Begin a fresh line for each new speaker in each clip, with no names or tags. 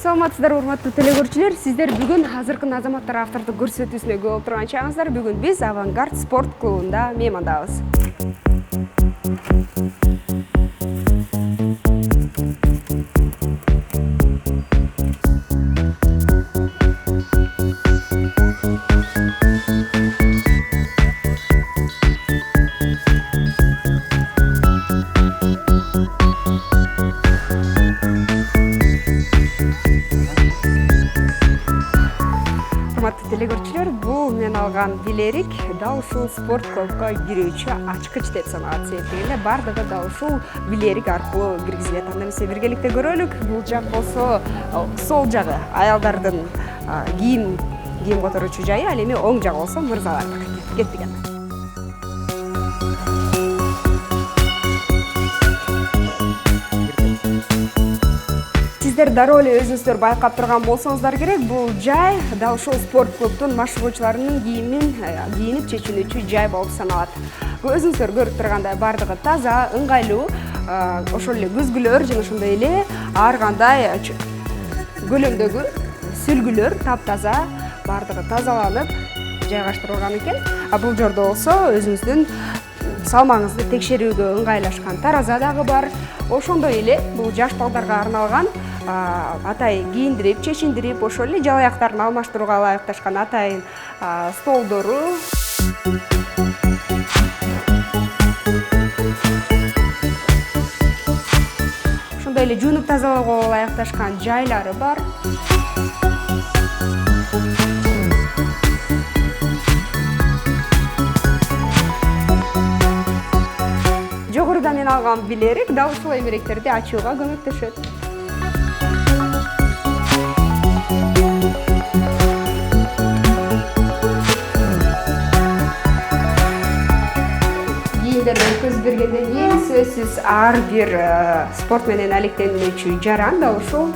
Саламатсыздар, урматтуу телекөрүүчүлөр. Сиздер бүгүн азыркы азаматтар автордук көрсөтүүсүнө көп отурган чагыңыздар. Бүгүн биз Авангард спорт клубунда меймандабыз. Телекөрүүчүлөр, бул мен алган билерик дал ушул спорт клубга кирүүчү ачкыч деп саналат. Себеби бардыгы дал ушул билерик аркылуу киргизилет. Анда биз биргеликте көрөлүк. Бул жак болсо сол жагы аялдардын кийим которуучу жайы, ал эми оң жагы болсо мырзалардыкы. Кеттик анда. Сиздер дароо эле өзүңүздөр байкап турган болсоңуздар керек, бул жай дал ушул спорт клубдун машыгуучуларынын кийинип чечүнүүчү жай болуп саналат. Өзүңүздөр көрүп тургандай бардыгы таза, ыңгайлуу, ошол эле күзгүлөр жана ошондой эле ар кандай көлөмдөгү сүлгүлөр таптаза, бардыгы тазаланып жайгаштырылган экен. Бул жерде болсо өзүңүздүн салмагыңызды текшерүүгө ыңгайлашкан тараза дагы бар. Ошондой эле бул жаш балдарга арналган атайын кийиндирип, чечиндирип, ошол эле жалаяктарын алмаштырууга ылайыкташкан атайын столдору. Ошондой эле жуунуп тазалоого ылайыкташкан жайлары бар. Жогоруда мен алган билерик дал ушул эмеректерди ачууга көмөктөшөт. Кийимдерден көз бергенден кийин сөзсүз ар бир спорт менен алектенүүчү жаран да ушул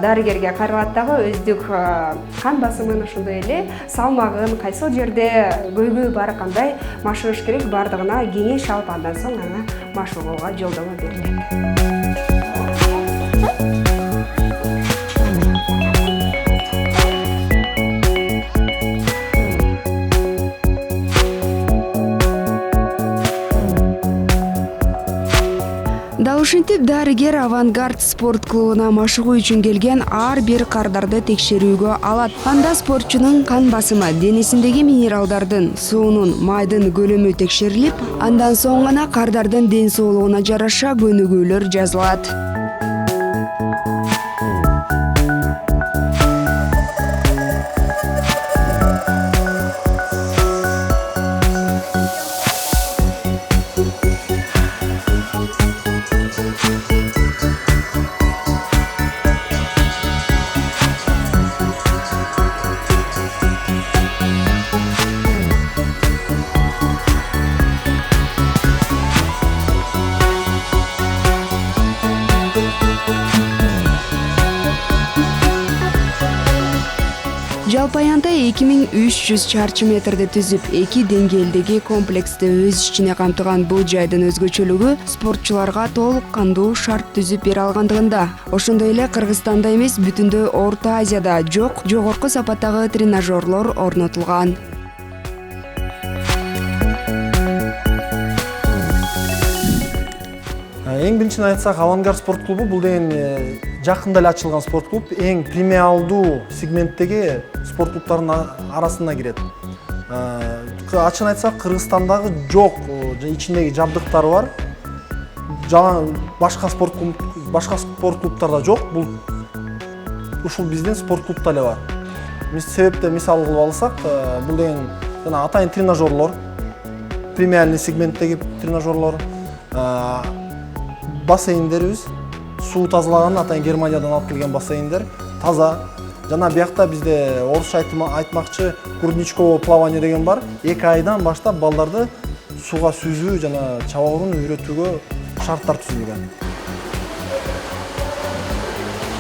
дарыгерге кайрылат дагы өздүк кан басымын, ошондой эле салмагын, кайсыл жерде көйгөй бар, кандай машыгыш керек бардыгына кеңеш алып, андан соң аны машыгууга жолдомо берилет. Дал ушинтип дарыгер Авангард спорт клубуна машыгуу үчүн келген ар бир кардарды текшерүүгө алат. Анда спортчунун кан басымы, денесиндеги минералдардын, суунун, майдын көлөмү текшерилип, андан соң гана кардардын ден соолугуна жараша көнүгүүлөр жазылат. Жалпы аянда 2300 чарчы метрди түзүп, 2 деңгээлдеги комплексти өз ичине камтыган бул жайдын өзгөчөлүгү спортчуларга толук кандуу шарт түзүп бере алгандыгында. Ошондой эле Кыргызстанда эмес, бүтүндөй Орто Азияда жогорку сапаттагы тренажерлор орнотулган.
Эң биринчиден айтсак, Авангард спорт клубу бул деген жакында эле ачылган спорт клуб, эң премиалдуу сегменттеги спорт клубтардын арасына кирет. Ачыгын айтсак, Кыргызстандагы жок ичиндеги жабдыктары бар. Башка спорт клубтарда жок, бул ушул биздин спорт клубта эле бар. Себепте мисал кылып алсак, бул деген жана атайын тренажерлор, премиальный сегменттеги тренажерлор, бассейндерибиз, суу тазалаган атайын Германиядан алып келген бассейндер, таза. Жана биякта бизде орусча айтмакчы грудничковое плавание деген бар. 2 айдан баштап балдарды сууга сүзүү жана чабагууну үйрөтүүгө шарттар түзүлгөн.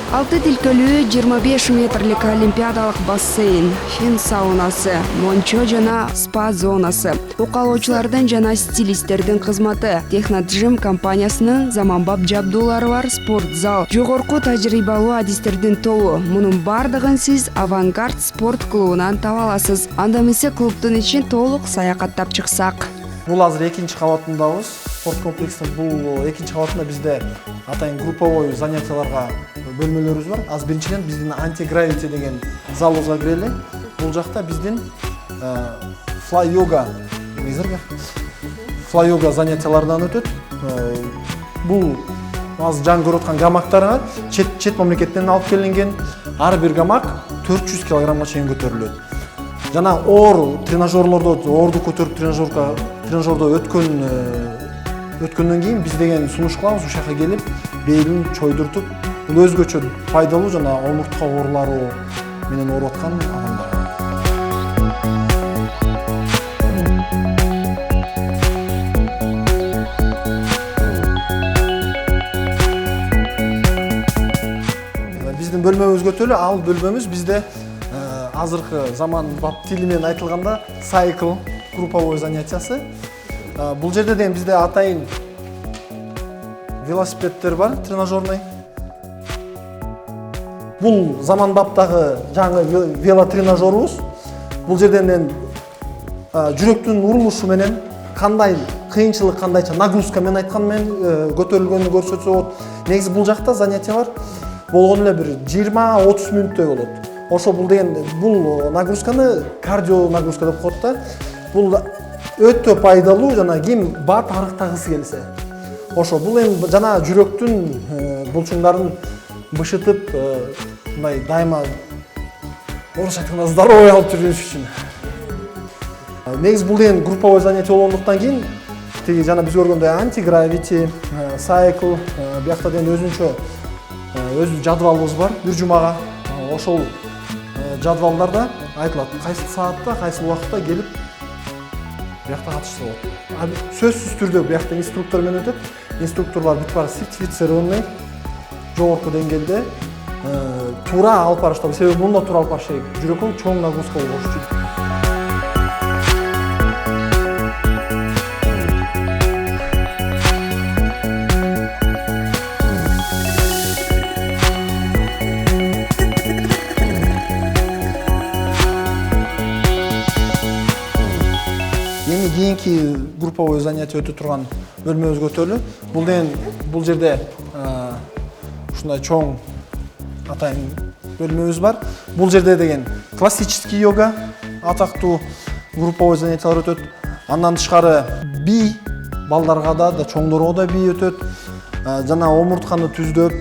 6 тилкөлүү 25 метрлик олимпиадалык бассейн, фен саунасы, мончо жана спа зонасы, укалоочулардын жана стилисттердин кызматы, Техноджим компаниясынын заманбап жабдуулары бар спорт зал, жогорку тажрыйбалуу адистердин тобу. Мунун бардыгын сиз Авангард спорт клубунан таба аласыз. Анда эмесе клубдун ичин толук саякаттап чыксак.
Бул азыр экинчи кабатындабыз. Спорт комплексинин бул экинчи кабатында бизде атайын групповой занятияларга бөлмөлөрүбүз бар. Аз биринчиден биздин антигравити деген залыбызга кирели. Бул жакта биздин флай йога занятияларынан өтөт. Бул азыр жаңы көрүп аткан гамактар чет мамлекеттен алып келинген. Ар бир гамак 400 кг чейин көтөрүлөт. Жана оор тренажерлордо оорду көтөрүп тренажердо өткөндөн кийин биз деген сунуш кылабыз, ушул жака келип белин чойдуртуп, бул өзгөчө пайдалуу жана омуртка оорулары менен ооруп аткан адамдарга. Биздин бөлмөбүз көтөлү, ал бөлмөбүз бизде азыркы заманбап тили менен айтылганда сайкл групповой занятиясы. Бул жерде деген бизде атайын велосипедтер бар, тренажерный. Бул заманбаптагы жаңы велотренажерубуз. Бул жерден жүрөктүн урулушу менен кандай кыйынчылык, кандайча нагрузка менен айткан менен көтөрүлгөнүн көрсөтсө болот. Негизи бул жакта занятиялар болгону эле бир 20-30 мүнөттөй болот. Ошо бул нагрузканы кардио нагрузка деп коет да. Бул өтө пайдалуу жана ким бат арыктагысы келсе. Ошо бул эми жана жүрөктүн булчуңдарын бышытып, мындай дайыма орусча айтканда здоровый алып жүрүш үчүн. Негизи бул деген групповой занятие болгондуктан кийин тиги жана биз көргөндөй антигравити, сайкл, биякта деген өзүнчө жадвалыбыз бар бир жумага. Ошол жадвалдарда айтылат кайсы саатта, кайсы убакытта келип биякта катышса болот. Сөзсүз түрдө биякта инструктор менен өтөт. Инструкторлор бүт баары сертифицированный, жогорку деңгээлде туура алып барышты. Себеби мында туура алып барыш керек. Жүрөккө чоң нагрузка болуш үчүн. Кийинки групповой занятие өтө турган бөлмөбүз көтөлү. Бул жерде ушундай чоң атайын бөлмөбүз бар. Бул жерде деген классический йога атактуу групповой занятиялар өтөт. Андан тышкары би балдарга да чоңдорго да би өтөт. Жана омуртканы түздөп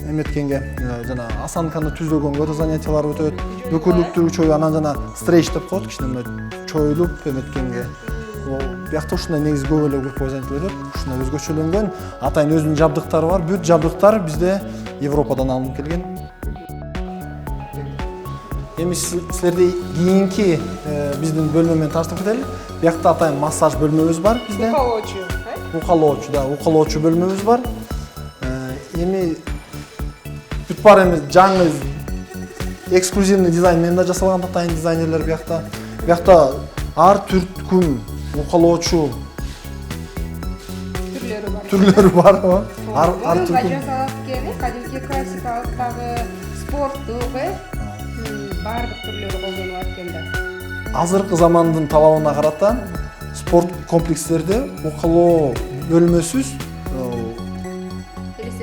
эметкенге жана осанканы түздөгөнгө да занятиялар өтөт. Бүкүлүктүү чоюу, анан жана стрейч деп коет, кичине чоюлуп эметкенге. Биякта ушундай негизи көп эле групповой занятиялар өтөт. Ушундай өзгөчөлөнгөн атайын өзүнүн жабдыктары бар. Бүт жабдыктар бизде Европадан алынып келген. Эми силерди кийинки биздин бөлмө менен тааныштырып кетели. Биякта атайын массаж бөлмөбүз бар бизде. Укалоочу бөлмөбүз бар. Эми бүт баары эми жаңы эксклюзивный дизайн менен да жасалган атайын дизайнерлер биякта. Биякта ар түркүм укалоочу түрлөрү бар. Ар түркүм.
Кадимки классикалыктагы спорттук, бардык түрлөрү колдонулуп атканда.
Азыркы замандын талабына карата спорт комплекстерде укалоо бөлмөсүз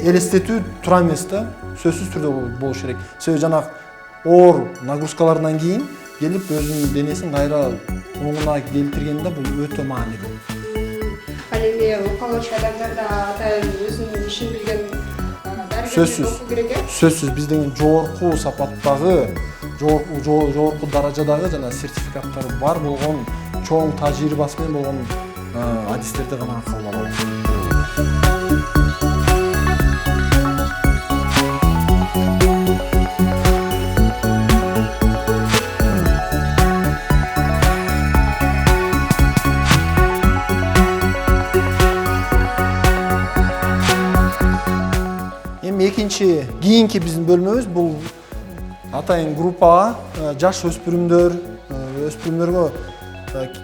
элестетүү тура эмес да, сөзсүз түрдө болуш керек. Себеби жана оор нагрузкалардан кийин келип өзүнүн денесин кайра оңуна келтиргенде бул өтө маанилүү.
Ал эми укалоочу адамдарда атайын өзүнүн ишин билген
сөзсүз биз деген жогорку сапаттагы, жогорку даражадагы жана сертификаттары бар болгон, чоң тажрыйбасы менен болгон адистерди гана кабыл алабыз. кийинки биздин бөлмөбүз бул атайын группага жаш өспүрүмдөргө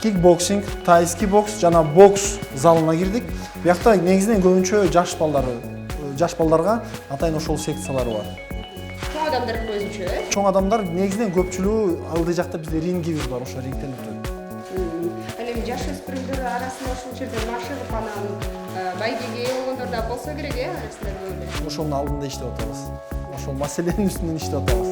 кикбоксинг, тайский бокс жана бокс залына кирдик. Биякта негизинен көбүнчө жаш балдарга атайын ошол секциялары бар.
Чоң адамдардын өзүнчө?
Чоң адамдар негизинен көпчүлүгү ылдый жакта бизде рингибиз бар, ошо рингден өтөт.
Ал эми жаш өспүрүмдөр арасында ошол жерде машыгып анан байгеге болгондор да болсо керек арасында эле.
Ошонун алдында иштеп атабыз. Ошол маселенин үстүнөн иштеп атабыз.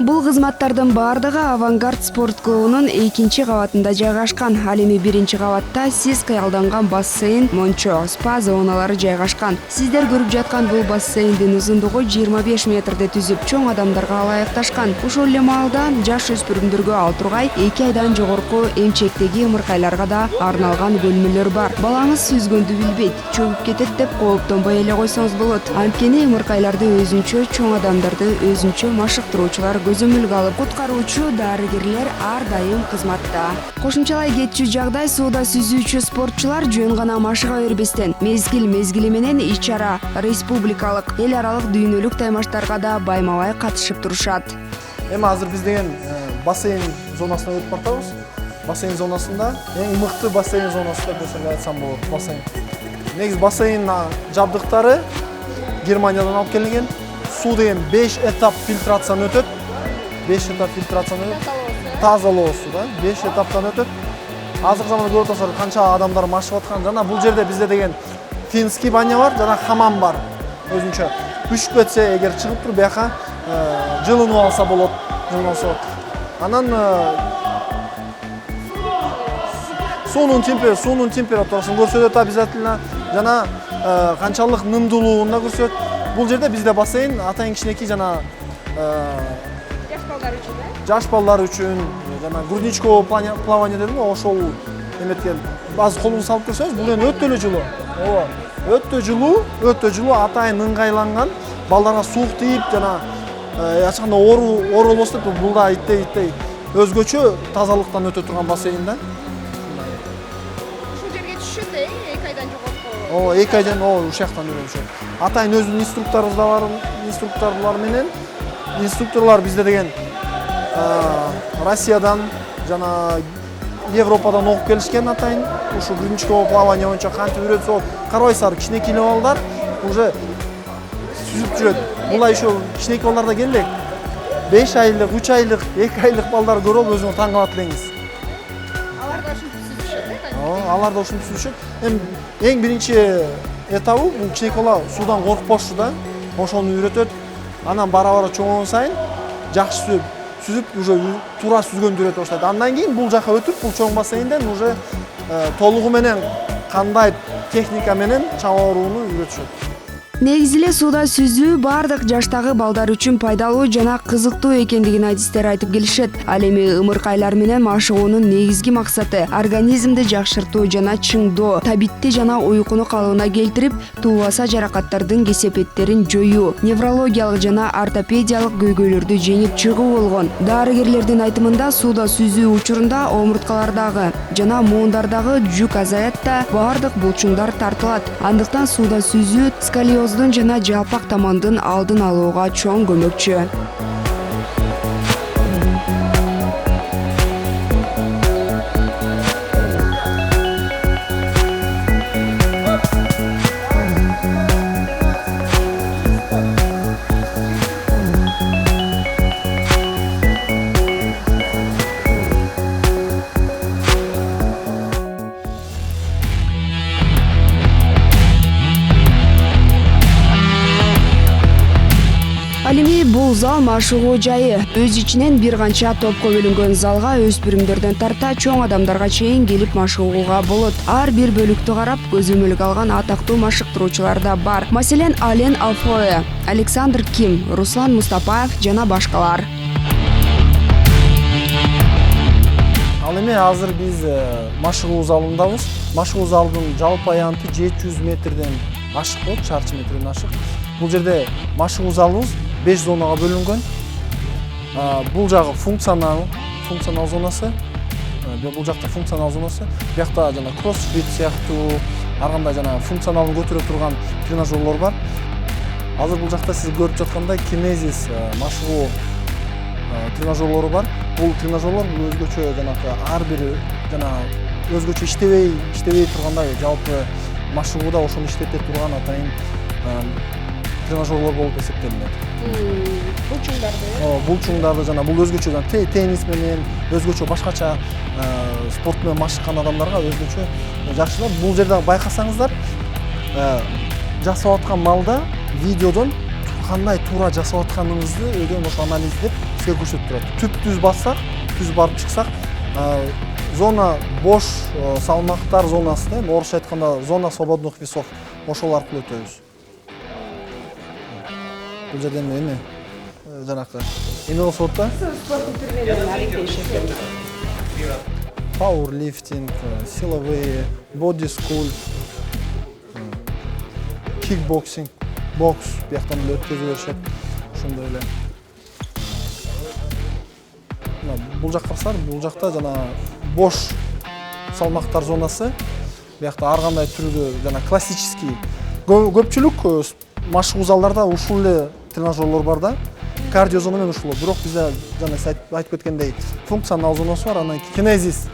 Бул кызматтардын баардыгы Авангард спорт клубунун 2-кабатында жайгашкан. Ал эми 1-кабатта сиз кыялданган бассейн, мончо, спа зоналары жайгашкан. Сиздер көрүп жаткан бул бассейндин узундугу 25 метрди түзүп, чоң адамдарга ылайыкташкан. Ошол эле маалда жаш өспүрүмдөргө ал тургай 2 айдан жогорку эмчектеги ымыркайларга да арналган бөлмөлөр бар. Балаңыз сүзгөндү билбейт, чөгүп кетет деп кооптонбой эле койсоңуз болот. Анткени ымыркайларды өзүнчө, чоң адамдарды өзүнчө машыктыруучулар көзөмөлгө алып, куткаруучу дарыгерлер ар дайым кызматта. Кошумчалай кетчү жагдай сууда сүзүүчү спортчулар жөн гана машыга бербестен мезгили менен ич-чара, республикалык, эл аралык дүйнөлүк таймаштарга да байма-бай катышып турушат.
Эми азыр биз деген бассейн зонасына өтүп бартабыз. Бассейн зонасында эң мыкты бассейн зонасы деп айтсам болот. Бассейн. Негизи бассейн жабдыктары Германиядан алып келинген. Суу деген 5 этап фильтрациядан өтөт. 5 этап фильтрациядан өтөт. Тазалоо суу да, 5 этаптан өтөт. Азыркы заманда көрүп атасыздар канча адамдар машыгып аткан. Жана бул жерде бизде деген финский баня бар, жана хамам бар. Өзүнчө үшүп кетсе, эгер чыгып туруп бияка жылынып алса болот, Анан суунун температурасын көрсөтөт обязательно, жана канчалык нымдуулугун да көрсөтөт. Бул жерде бизде бассейн атайын кичинекей жана жаш балдар үчүн жана грудничковое плавание дедим го, ошол эметкен. Азыр колуңузду салып көрсөңүз, бул эми өтө эле жылуу. Өтө жылуу, атайын ыңгайланган. Балдарга суук тийип жана ачканда оору болсо деп бул да иттей өзгөчө тазалыктан өтө турган бассейн да.
Ушул жерге түшөт 2 айдан жогорку.
2 айдан ушул жактан жүрөт. Атайын өзүнүн инструкторубуз да бар, инструкторлор бизде деген Россиядан жана Европадан окуп келишкен атайын. Ушу грудничковое плавание боюнча кантип үйрөтсө, карабайсыздар, кичинекей балдар уже сүзүп жүрөт. Булай ошо кичинекей балдарда келе 5 айлык, 3 айлык, 2 айлык балдар көрүп өзүңүз таң калат элеңиз.
Алар да ушинтип сүзүшөт,
Алар да ушинтип сүзүшөт. Эми эң биринчи этабы бул кичинекей бала суудан коркпошу да. Ошону үйрөтөт. Анан бара-бара чоңойгон сайын жакшы сүзүп, уже туура сүзгөндү үйрөтө баштайт. Андан кийин бул жака өтүп, бул чоң бассейнден уже толугу менен кандай техника менен чабаарууну үйрөтүшөт.
Негизи эле сууда сүзүү бардык жаштагы балдар үчүн пайдалуу жана кызыктуу экендигин адистер айтып келишет. Ал эми ымыркайлар менен машыгуунун негизги максаты организмди жакшыртуу жана чыңдоо, табитти жана уйкуну калыбына келтирип, туубаса жаракаттардын кесепеттерин жоюу, неврологиялык жана ортопедиялык көйгөйлөрдү жеңип чыгуу болгон. Дарыгерлердин айтымында сууда сүзүү учурунда омурткалардагы жана муундардагы жүк азаят да бардык булчуңдар тартылат. Андыктан сууда сүзүү сколиоз жана жалпак тамандын алдын алууга чоң көмөкчү. Ал эми бул зал машыгуу жайы. Өз ичинен бир канча топко бөлүнгөн залга өспүрүмдөрдөн тарта чоң адамдарга чейин келип машыгууга болот. Ар бир бөлүктү карап көзөмөлгө алган атактуу машыктыруучулар да бар. Маселен, Ален Алфоэ, Александр Ким, Руслан Мустапаев жана башкалар.
Ал эми азыр биз машыгуу залындабыз. Машыгуу залдын жалпы аянты 700 метрден ашык болот, чарчы метрден ашык. Бул жерде машыгуу залыбыз 5 зонага бөлүнгөн. Бул жагы функционал зонасы. Бул жакта функционал зонасы. Биякта жана кроссфит сыяктуу ар кандай жана функционалын көтөрө турган тренажерлор бар. Азыр бул жакта сиз көрүп жаткандай кинезис машыгуу тренажерлору бар. Бул тренажерлор өзгөчө жанагы ар бир жана өзгөчө иштебей тургандай жалпы машыгууда ошону иштете турган атайын тренажерлор болуп эсептелинет. Булчуңдарды жана бул өзгөчө жана теннис менен өзгөчө башкача спорт менен машыккан адамдарга өзгөчө жакшы. Бул жерде байкасаңыздар жасап аткан малда видеодон кандай туура жасап атканыңызды өйдөн ошо анализдеп сизге көрсөтүп турат. Түп бассак, түз барып чыксак, зона бош салмактар зонасы, орусча айтканда зона свободных весов, ошол аркылуу өтөбүз. Бул жерде эме жанакы эме болсо да
Спорттун түрүнөн алектешет.
Пауэрлифтинг, силовые, бодискульт, кикбоксинг, бокс бияктан эле өткөзүп беришет. Ошондой эле. Бул жакка карасаңар, бул жакта жана бош салмактар зонасы. Биякта ар кандай түрдө жана классический көпчүлүк машыгуу залдарда ушул эле тренажерлор бар да. Кардио зона менен ушул. Бирок бизде жана айтып кеткендей функционал зонасы бар, анан кинезис.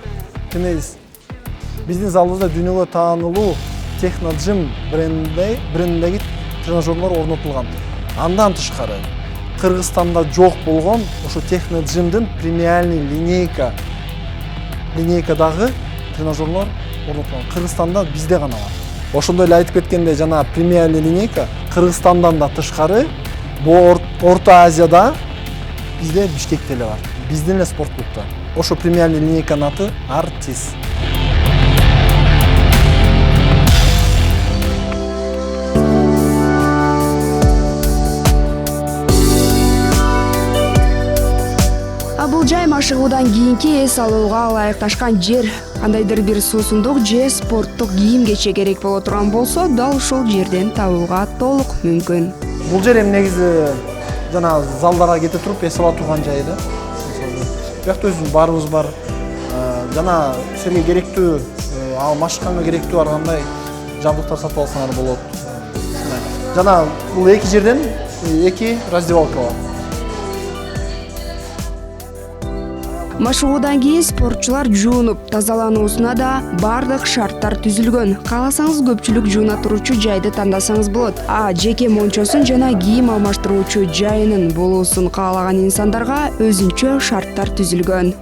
Биздин залыбызда дүйнөгө таанылуу Техноджим брендиндеги тренажерлор орнотулган. Андан тышкары Кыргызстанда жок болгон ошо Техноджимдин премиальный линейкадагы тренажерлор орнотулган. Кыргызстанда бизде гана бар. Ошондой эле айтып кеткендей жана премиальный линейка Кыргызстандан да тышкары Орто Азияда бизде Бишкекте эле бар. Биздин эле спорт клубда. Ошо премиальный линейканын аты Артис.
Бул жай машыгуудан кийинки эс алууга ылайыкташкан жер. Кандайдыр бир суусундук же спорттук кийим кече керек боло турган болсо, дал ушул жерден табууга толук мүмкүн.
Бул жер эми негизи жана залдарга кете туруп эс ала турган жай да. Биякта өзүбүздүн барыбыз бар. Жана силерге керектүү, ал машыкканга керектүү ар кандай жабдыктар сатып алсаңар болот. Жана бул эки жерден эки раздевалка бар.
Машыгуудан кийин спортчулар жуунуп, тазалануусуна да бардык шарттар түзүлгөн. Кааласаңыз көпчүлүк жууна туручу жайды тандасаңыз болот. Жеке мончосун жана кийим алмаштыруучу жайынын болуусун каалаган инсандарга өзүнчө шарттар түзүлгөн.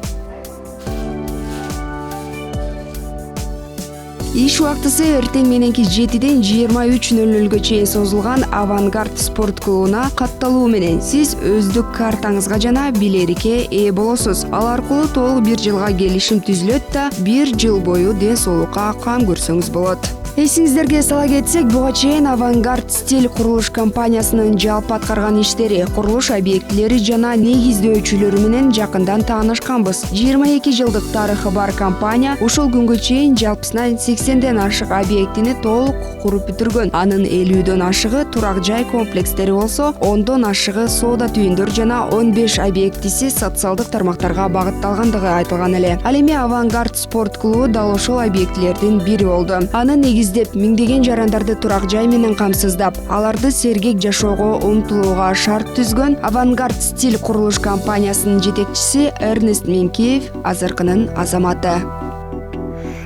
Иш убактысы эртең мененки 7ден 23:00 чейин созулган Авангард спорт клубуна катталуу менен сиз өздүк картаңызга жана билерикке ээ болосуз. Ал аркылуу толук 1 жылга келишим түзүлөт да 1 жыл бою ден соолукка кам көрсөңүз болот. Эсиңиздерге сала кетсек, буга чейин Авангард стиль курулуш компаниясынын жалпы аткарган иштери, курулуш объектилери жана негиздөөчүлөрү менен жакындан таанышканбыз. 22 жылдык тарыхы бар компания ушул күнгө чейин жалпысынан 80ден ашык объектини толук куруп бүтүргөн. Анын 50дөн ашыгы турак жай комплекстери болсо, 10дон ашыгы соода түйүндөр жана 15 объектиси социалдык тармактарга багытталгандыгы айтылган эле. Ал эми Авангард спорт клубу дал ошол объектилердин бири болду. Анын издеп миңдеген жарандарды турак жай менен камсыздап, аларды сергек жашоого умтулууга шарт түзгөн Авангард стиль курулуш компаниясынын жетекчиси Эрнест Минкеев азыркынын азаматы.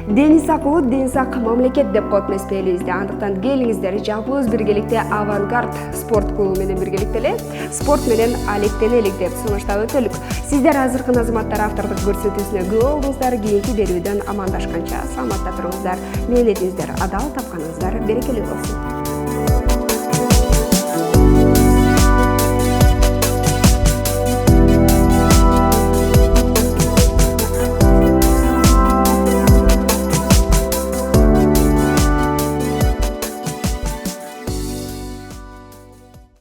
Дени сакуу, ден сак мамлекет деп коет эмеспейбизде. Андыктан келиңиздер, жалпыбыз биргеликте Авангард спорт клубу менен биргеликте эле спорт менен алектенелик деп сунуштап өтөлүк. Сиздер азыркы азаматтар автордук көрсөтүүсүнө күбө болдуңуздар. Кийинки берүүдөн амандашканча саламатта туруңуздар. Мээлетиңиздер адал тапканыңыздар берекелүү болсун.